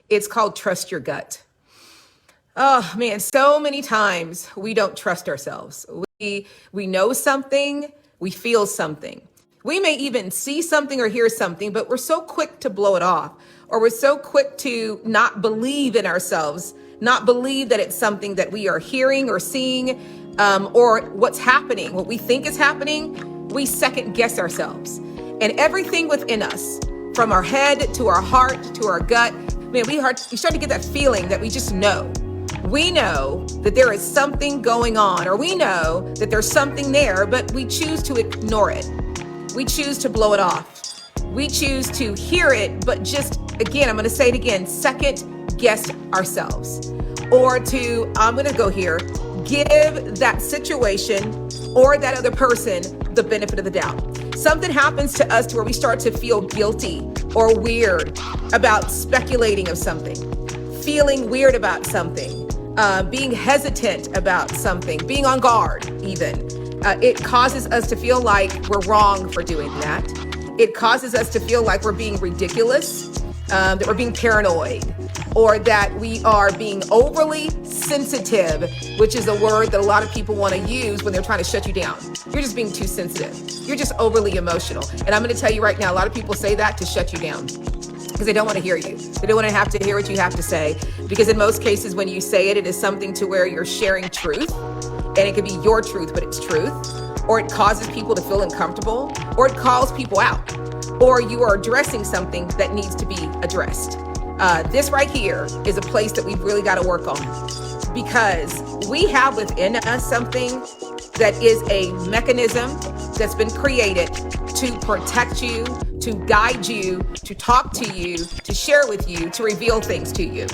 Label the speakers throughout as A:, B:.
A: It's called trust your gut. Oh man, so many times we don't trust ourselves. We know something, we feel something. We may even see something or hear something, but we're so quick to blow it off, or we're so quick to not believe in ourselves, not believe that it's something that we are hearing or seeing, or what's happening, what we think is happening. We second guess ourselves. And everything within us, from our head to our heart to our gut, man, we start to get that feeling that we just know. We know that there is something going on, or we know that there's something there, but we choose to ignore it. We choose to blow it off. We choose to hear it, but just, again, I'm going to say it again, second guess ourselves. Or I'm going to go here, give that situation or that other person the benefit of the doubt. Something happens to us to where we start to feel guilty or weird about speculating of something, feeling weird about something, being hesitant about something, being on guard even. It causes us to feel like we're wrong for doing that. It causes us to feel like we're being ridiculous, that we're being paranoid, or that we are being overly sensitive, which is a word that a lot of people want to use when they're trying to shut you down. You're just being too sensitive. You're just overly emotional. And I'm going to tell you right now, a lot of people say that to shut you down because they don't want to hear you. They don't want to have to hear what you have to say, because in most cases, when you say it, it is something to where you're sharing truth, and it could be your truth, but it's truth, or it causes people to feel uncomfortable, or it calls people out, or you are addressing something that needs to be addressed. This right here is a place that we've really got to work on, because we have within us something that is a mechanism that's been created to protect you, to guide you, to talk to you, to share with you, to reveal things to you.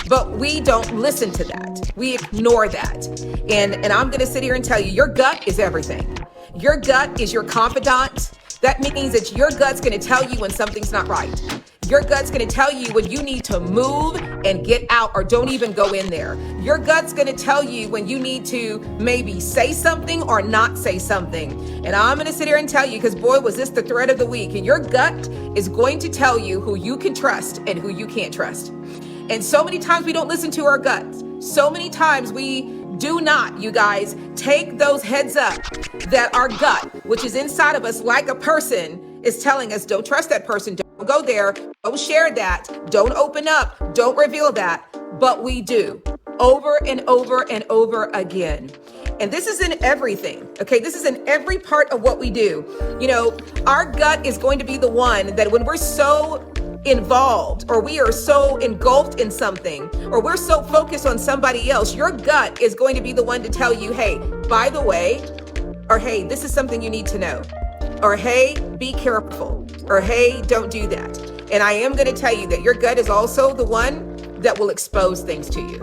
A: But we don't listen to that. We ignore that. And I'm going to sit here and tell you, your gut is everything. Your gut is your confidant. That means that your gut's going to tell you when something's not right. Your gut's going to tell you when you need to move and get out, or don't even go in there. Your gut's going to tell you when you need to maybe say something or not say something. And I'm going to sit here and tell you, because boy, was this the thread of the week. And your gut is going to tell you who you can trust and who you can't trust. And so many times we don't listen to our guts. So many times we do not, you guys, take those heads up that our gut, which is inside of us like a person, is telling us, don't trust that person, don't go there, don't share that, don't open up, don't reveal that. But we do over and over and over again. And this is in everything, okay? This is in every part of what we do. You know, our gut is going to be the one that when we're so involved, or we are so engulfed in something, or we're so focused on somebody else, your gut is going to be the one to tell you, hey, by the way, or hey, this is something you need to know, or hey, be careful, or hey, don't do that. And I am going to tell you that your gut is also the one that will expose things to you,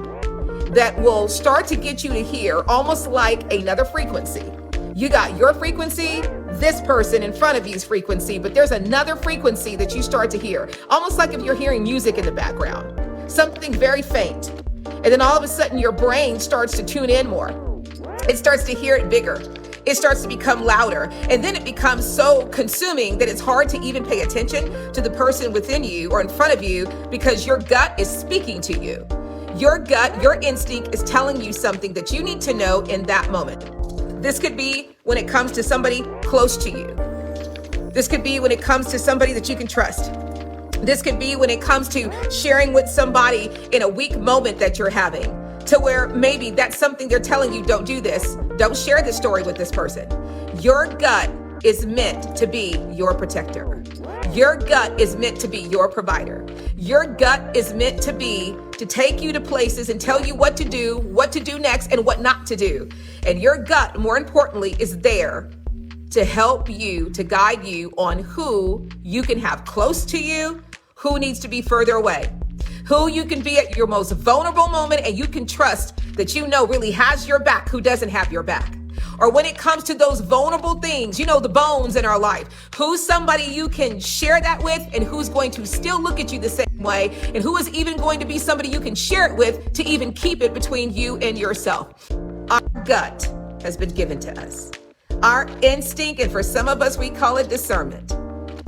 A: that will start to get you to hear almost like another frequency. You got your frequency, this person in front of you's frequency, but there's another frequency that you start to hear, almost like if you're hearing music in the background, something very faint. And then all of a sudden your brain starts to tune in more. It starts to hear it bigger. It starts to become louder. And then it becomes so consuming that it's hard to even pay attention to the person within you or in front of you, because your gut is speaking to you. Your gut, your instinct is telling you something that you need to know in that moment. This could be when it comes to somebody close to you. This could be when it comes to somebody that you can trust. This could be when it comes to sharing with somebody in a weak moment that you're having, to where maybe that's something they're telling you, don't do this. Don't share this story with this person. Your gut is meant to be your protector. Your gut is meant to be your provider. Your gut is meant to be to take you to places and tell you what to do next, and what not to do. And your gut, more importantly, is there to help you, to guide you on who you can have close to you, who needs to be further away, who you can be at your most vulnerable moment and you can trust that you know really has your back, who doesn't have your back. Or when it comes to those vulnerable things, you know, the bones in our life, who's somebody you can share that with, and who's going to still look at you the same way, and who is even going to be somebody you can share it with to even keep it between you and yourself. Our gut has been given to us. Our instinct, and for some of us, we call it discernment,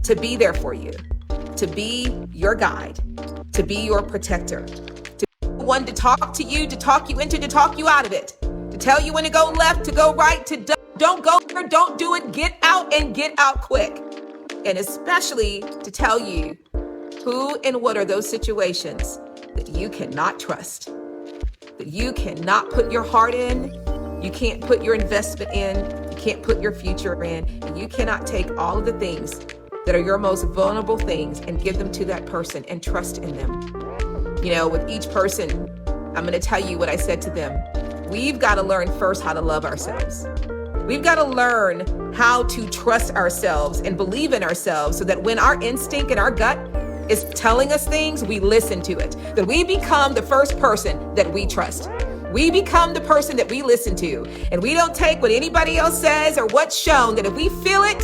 A: to be there for you, to be your guide, to be your protector, to be the one to talk to you into, to talk you out of it, to tell you when to go left, to go right, to don't go there, don't do it, get out and get out quick. And especially to tell you who and what are those situations that you cannot trust, that you cannot put your heart in, you can't put your investment in, you can't put your future in, and you cannot take all of the things that are your most vulnerable things and give them to that person and trust in them. You know, with each person, I'm going to tell you what I said to them. We've got to learn first how to love ourselves. We've got to learn how to trust ourselves and believe in ourselves so that when our instinct and our gut is telling us things, we listen to it. That we become the first person that we trust. We become the person that we listen to. And we don't take what anybody else says or what's shown, that if we feel it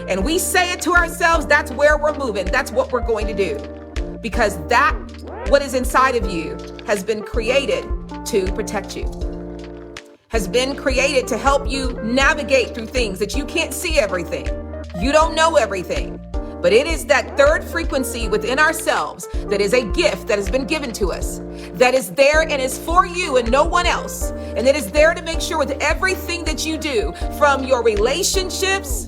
A: and we say it to ourselves, that's where we're moving. That's what we're going to do. Because that, what is inside of you, has been created to protect you, has been created to help you navigate through things that you can't see everything. You don't know everything. But it is that third frequency within ourselves that is a gift that has been given to us, that is there and is for you and no one else. And it is there to make sure with everything that you do, from your relationships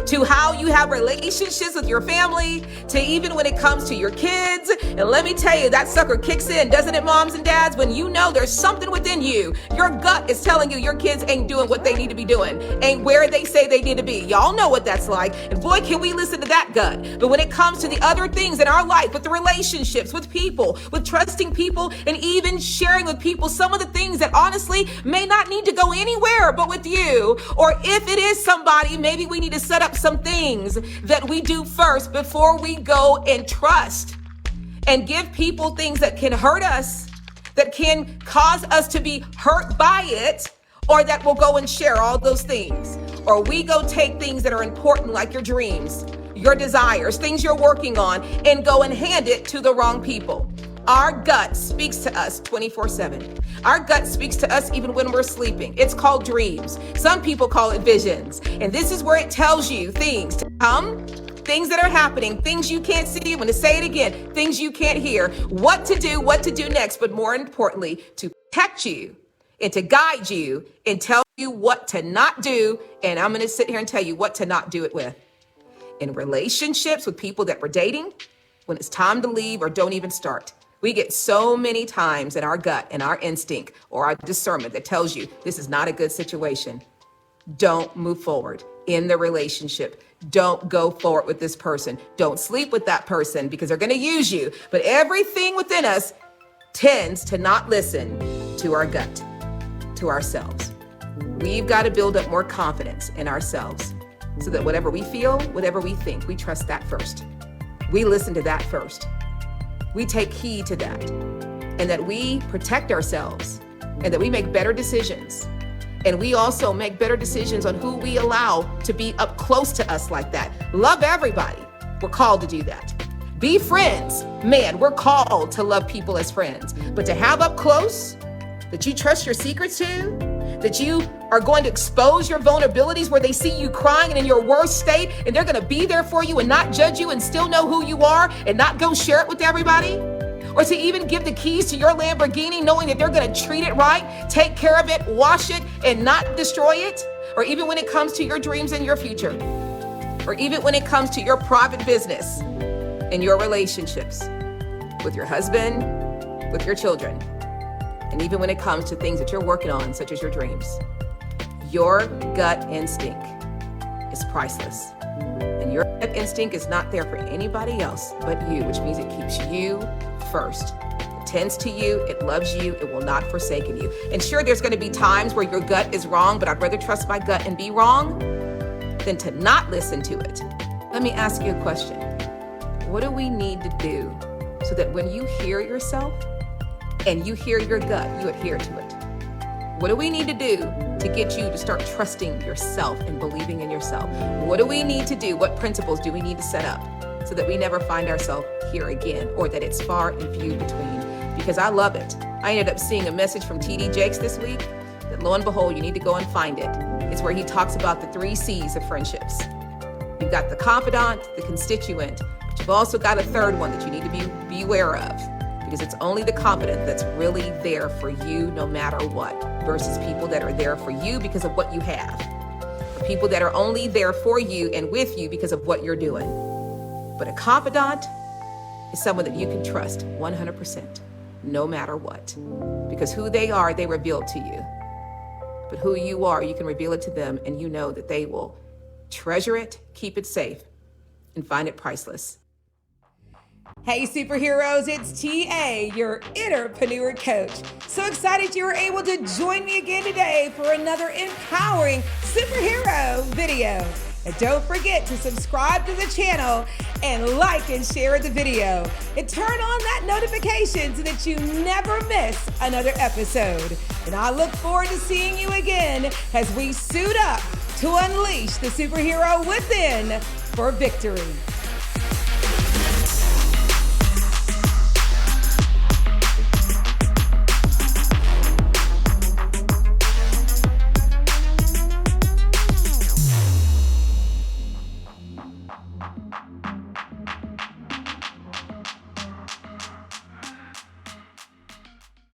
A: to how you have relationships with your family, to even when it comes to your kids. And let me tell you, that sucker kicks in, doesn't it, moms and dads? When you know there's something within you, your gut is telling you your kids ain't doing what they need to be doing, ain't where they say they need to be. Y'all know what that's like. And boy, can we listen to that gut. But when it comes to the other things in our life, with the relationships, with people, with trusting people, and even sharing with people some of the things that honestly may not need to go anywhere but with you, or if it is somebody, maybe we need to set up some things that we do first before we go and trust and give people things that can hurt us, that can cause us to be hurt by it, or that will go and share all those things. Or we go take things that are important, like your dreams, your desires, things you're working on, and go and hand it to the wrong people. Our gut speaks to us 24/7. Our gut speaks to us even when we're sleeping. It's called dreams. Some people call it visions. And this is where it tells you things to come, things that are happening, things you can't see. I'm going to say it again, things you can't hear, what to do next, but more importantly, to protect you and to guide you and tell you what to not do. And I'm going to sit here and tell you what to not do it with. In relationships with people that we're dating, when it's time to leave or don't even start. We get so many times in our gut and our instinct or our discernment that tells you this is not a good situation. Don't move forward in the relationship. Don't go forward with this person. Don't sleep with that person because they're going to use you. But everything within us tends to not listen to our gut, to ourselves. We've got to build up more confidence in ourselves so that whatever we feel, whatever we think, we trust that first. We listen to that first. We take heed to that, and that we protect ourselves, and that we make better decisions. And we also make better decisions on who we allow to be up close to us like that. Love everybody. We're called to do that. Be friends. Man, we're called to love people as friends. But to have up close, that you trust your secrets to, that you are going to expose your vulnerabilities where they see you crying and in your worst state, and they're going to be there for you and not judge you and still know who you are and not go share it with everybody. Or to even give the keys to your Lamborghini knowing that they're going to treat it right, take care of it, wash it, and not destroy it. Or even when it comes to your dreams and your future. Or even when it comes to your private business and your relationships with your husband, with your children. And even when it comes to things that you're working on, such as your dreams, your gut instinct is priceless. And your gut instinct is not there for anybody else but you, which means it keeps you first. It tends to you, it loves you, it will not forsake you. And sure, there's going to be times where your gut is wrong, but I'd rather trust my gut and be wrong than to not listen to it. Let me ask you a question. What do we need to do so that when you hear yourself, and you hear your gut, you adhere to it? What do we need to do to get you to start trusting yourself and believing in yourself? What do we need to do? What principles do we need to set up so that we never find ourselves here again, or that it's far and few between? Because I love it. I ended up seeing a message from T.D. Jakes this week that lo and behold, you need to go and find it. It's where he talks about the 3 C's of friendships. You've got the confidant, the constituent, but you've also got a third one that you need to be aware of. because it's only the confident that's really there for you no matter what, versus people that are there for you because of what you have, or people that are only there for you and with you because of what you're doing. But a confidant is someone that you can trust 100%, no matter what, because who they are, they reveal to you. But who you are, you can reveal it to them, and you know that they will treasure it, keep it safe, and find it priceless. Hey superheroes, it's TA, your Innerpreneur Coach. So excited you were able to join me again today for another empowering superhero video. And don't forget to subscribe to the channel and like and share the video. And turn on that notification so that you never miss another episode. And I look forward to seeing you again as we suit up to unleash the superhero within for victory.